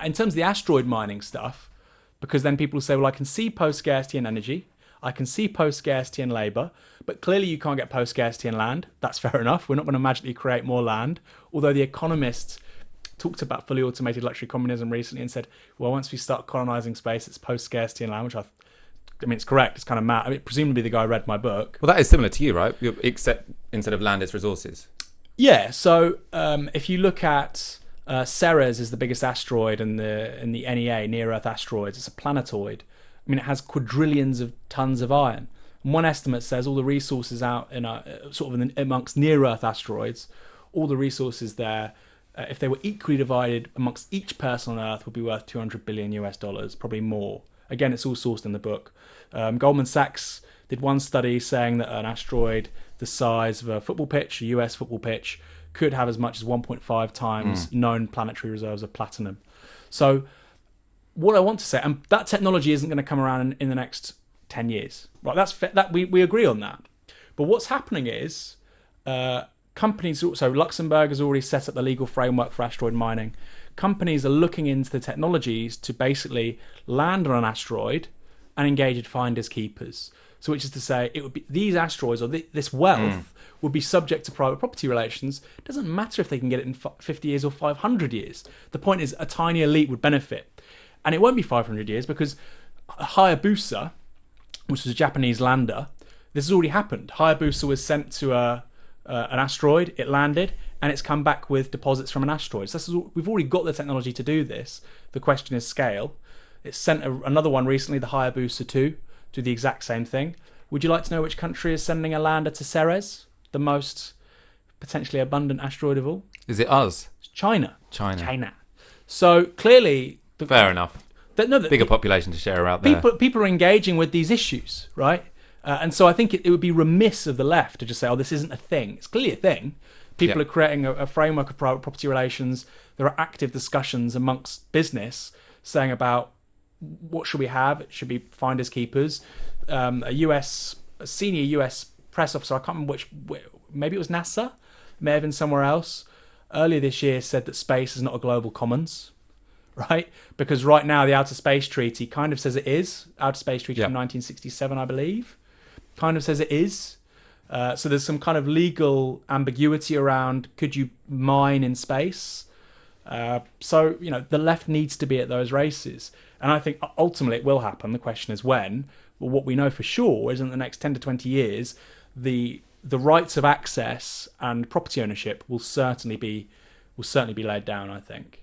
In terms of the asteroid mining stuff, because then people say, well, I can see post-scarcity in energy, I can see post-scarcity in labour, but clearly you can't get post-scarcity in land. That's fair enough. We're not going to magically create more land. Although The Economist talked about fully automated luxury communism recently and said, well, once we start colonising space, it's post-scarcity in land, which I mean, it's correct. It's kind of mad. I mean, presumably the guy read my book. Well, that is similar to you, right? Except instead of land, it's resources. Yeah. So if you look at Ceres is the biggest asteroid in the NEA, near Earth asteroids. It's a planetoid. I mean, it has quadrillions of tons of iron. And one estimate says all the resources out in amongst near Earth asteroids, all the resources there, if they were equally divided amongst each person on Earth, would be worth $200 billion US, probably more. Again, it's all sourced in the book. Goldman Sachs did one study saying that an asteroid the size of a football pitch, a US football pitch, could have as much as 1.5 times known planetary reserves of platinum. So what I want to say, and that technology isn't going to come around in the next 10 years. Right? That we agree on that. But what's happening is companies, so Luxembourg has already set up the legal framework for asteroid mining. Companies are looking into the technologies to basically land on an asteroid and engage with finders keepers. So which is to say, it would be these asteroids or this wealth would be subject to private property relations. It doesn't matter if they can get it in 50 years or 500 years. The point is a tiny elite would benefit. And it won't be 500 years because Hayabusa, which was a Japanese lander, this has already happened. Hayabusa was sent to an asteroid, it landed, and it's come back with deposits from an asteroid. So we've already got the technology to do this. The question is scale. It sent another one recently, the Hayabusa 2, do the exact same thing. Would you like to know which country is sending a lander to Ceres, the most potentially abundant asteroid of all? Is it us? It's China. China. So clearly... Fair enough. Bigger population to share out there. People are engaging with these issues, right? And so I think it would be remiss of the left to just say, oh, this isn't a thing. It's clearly a thing. People are creating a framework of private property relations. There are active discussions amongst business saying about what should we have? It should be finders keepers. A senior US press officer, I can't remember maybe it was NASA, may have been somewhere else, earlier this year said that space is not a global commons, right? Because right now the Outer Space Treaty kind of says it is. Outer Space Treaty from 1967, I believe, kind of says it is. So there's some kind of legal ambiguity around could you mine in space? So, the left needs to be at those races. And I think ultimately it will happen. The question is when. But what we know for sure is in the next 10 to 20 years, the rights of access and property ownership will certainly be laid down, I think.